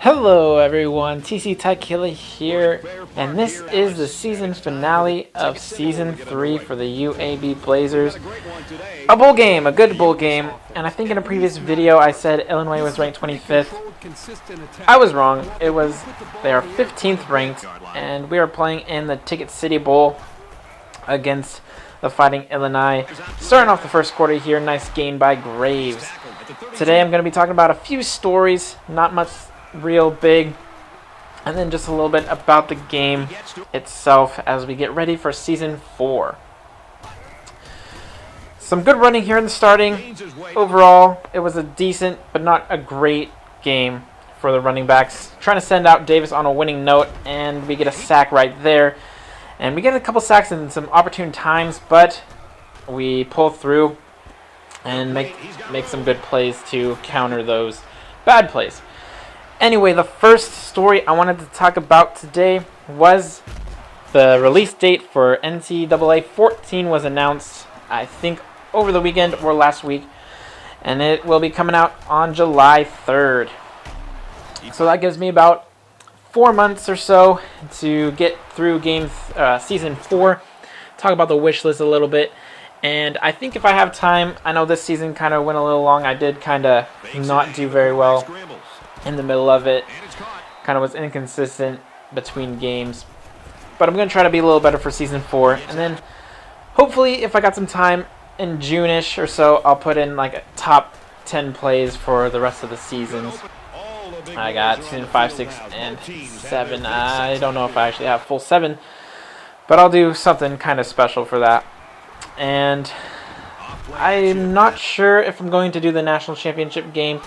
Hello everyone, TC TicketCity here, and this is the season finale of Season 3 for the UAB Blazers. A bowl game, a good bowl game, and I think in a previous video I said Illinois was ranked 25th. I was wrong. They are 15th ranked, and we are playing in the TicketCity Bowl against the Fighting Illini. Starting off the first quarter here, nice gain by Graves. Today I'm going to be talking about a few stories, not much real big, and then just a little bit about the game itself as we get ready for Season 4. Some good running here in the starting. Overall, it was a decent but not a great game for the running backs. Trying to send out Davis on a winning note, and we get a sack right there. And we get a couple sacks in some opportune times, but we pull through and make some good plays to counter those bad plays. Anyway, the first story I wanted to talk about today was the release date for NCAA 14 was announced, I think, over the weekend or last week, and it will be coming out on July 3rd. So that gives me about 4 months or so to get through Season 4, talk about the wish list a little bit, and I think if I have time, I know this season kind of went a little long. I did kind of not do very well in the middle of it, kind of was inconsistent between games, but I'm going to try to be a little better for Season 4, and then hopefully if I got some time in June-ish or so, I'll put in like a top 10 plays for the rest of the seasons. I got Season 5, 6, and 7. I don't know if I actually have full 7, but I'll do something kind of special for that. And I'm not sure if I'm going to do the national championship game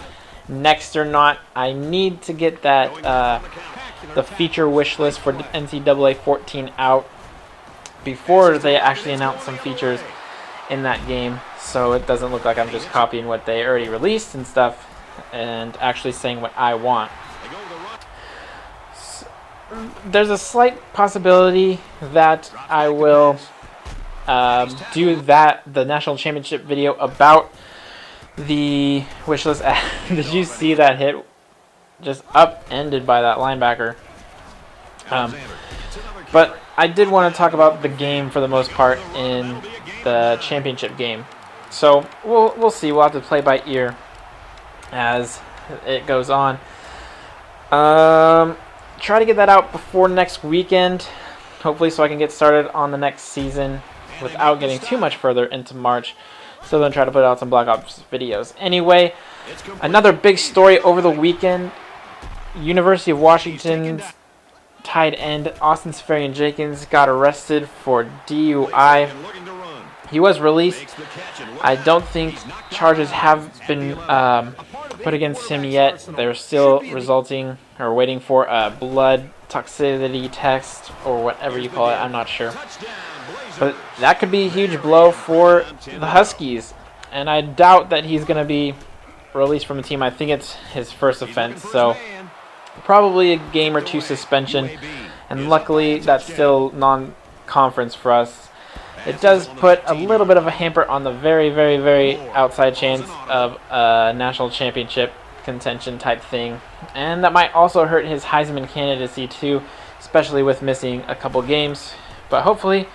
next or not. I need to get that the feature wish list for NCAA 14 out before they actually announce some features in that game, so it doesn't look like I'm just copying what they already released and stuff and actually saying what I want. So, there's a slight possibility that I will do the national championship video about the wish list. Did you see that hit just upended by that linebacker? But I did want to talk about the game for the most part in the championship game. So we'll see. We'll have to play by ear as it goes on. Try to get that out before next weekend, hopefully, so I can get started on the next season without getting too much further into March. So then try to put out some Black Ops videos. Anyway, another big story over the weekend. University of Washington's tight end Austin Seferian-Jenkins got arrested for DUI. He was released. I don't think charges have been put against him yet. They're still waiting for a blood toxicity test or whatever you call it. I'm not sure. But that could be a huge blow for the Huskies, and I doubt that he's going to be released from the team. I think it's his first offense, so probably a game or two suspension, and luckily that's still non-conference for us. It does put a little bit of a hamper on the very, very, very outside chance of a national championship contention type thing, and that might also hurt his Heisman candidacy too, especially with missing a couple games, but hopefully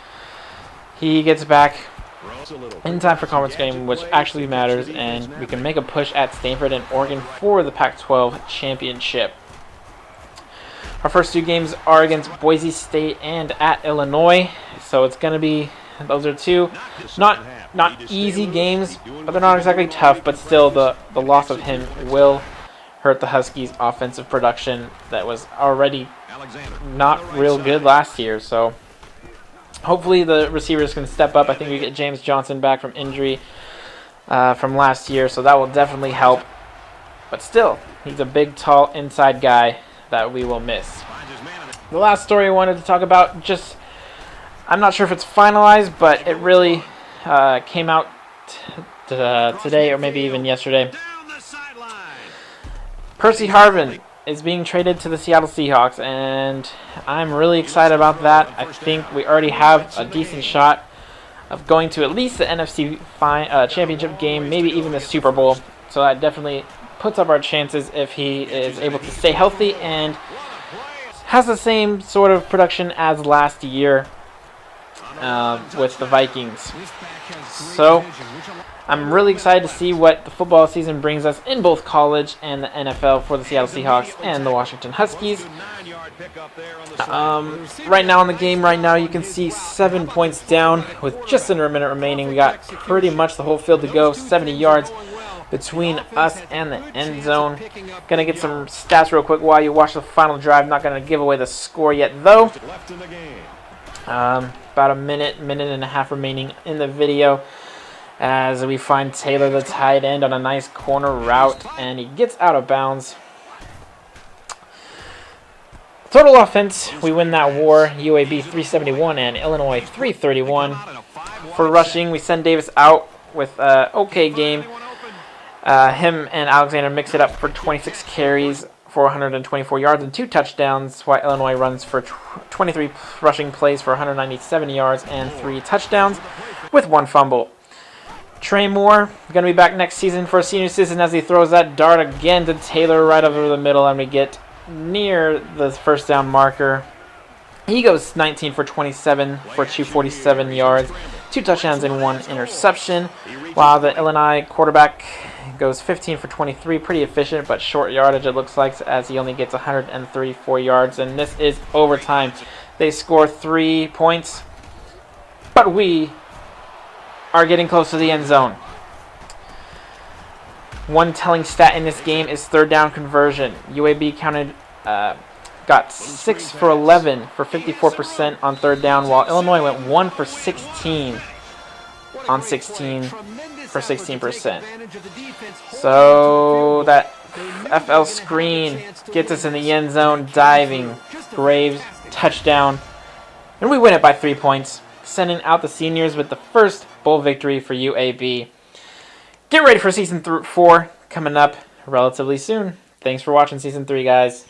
he gets back in time for conference game, which actually matters, and we can make a push at Stanford and Oregon for the Pac-12 championship. Our first two games are against Boise State and at Illinois, so it's going to be, those are two not easy games, but they're not exactly tough, but still the loss of him will hurt the Huskies' offensive production that was already not real good last year, so hopefully the receivers can step up. I think we get James Johnson back from injury from last year, so that will definitely help. But still, he's a big, tall, inside guy that we will miss. The last story I wanted to talk about, I'm not sure if it's finalized, but it really came out today or maybe even yesterday. Percy Harvin is being traded to the Seattle Seahawks, and I'm really excited about that. I think we already have a decent shot of going to at least the NFC championship game, maybe even the Super Bowl. So that definitely puts up our chances if he is able to stay healthy and has the same sort of production as last year with the Vikings. So I'm really excited to see what the football season brings us in both college and the NFL for the Seattle Seahawks and the Washington Huskies. Right now in the game, you can see 7 points down with just under a minute remaining. We got pretty much the whole field to go, 70 yards between us and the end zone. Gonna get some stats real quick while you watch the final drive. Not gonna give away the score yet though. About a minute and a half remaining in the video as we find Taylor, the tight end, on a nice corner route, and he gets out of bounds. Total offense, we win that war. UAB 371 and Illinois 331. For rushing, we send Davis out with an okay game. Him and Alexander mix it up for 26 carries for 124 yards and 2 touchdowns, while Illinois runs for 23 rushing plays for 197 yards and 3 touchdowns with 1 fumble. Trey Moore going to be back next season for a senior season as he throws that dart again to Taylor right over the middle, and we get near the first down marker. He goes 19 for 27 for 247 yards, 2 touchdowns and 1 interception, while the Illinois quarterback goes 15 for 23, pretty efficient, but short yardage it looks like, as he only gets 134 yards, and this is overtime. They score 3 points, but we are getting close to the end zone. One telling stat in this game is third down conversion. UAB got 6 for 11 for 54% on third down, while Illinois went 1 for 16 on 16 for 16%. So that FL screen gets us in the end zone, diving, Graves, touchdown, and we win it by 3 points, sending out the seniors with the first bowl victory for UAB. Get ready for Season 4 coming up relatively soon. Thanks for watching Season 3, guys.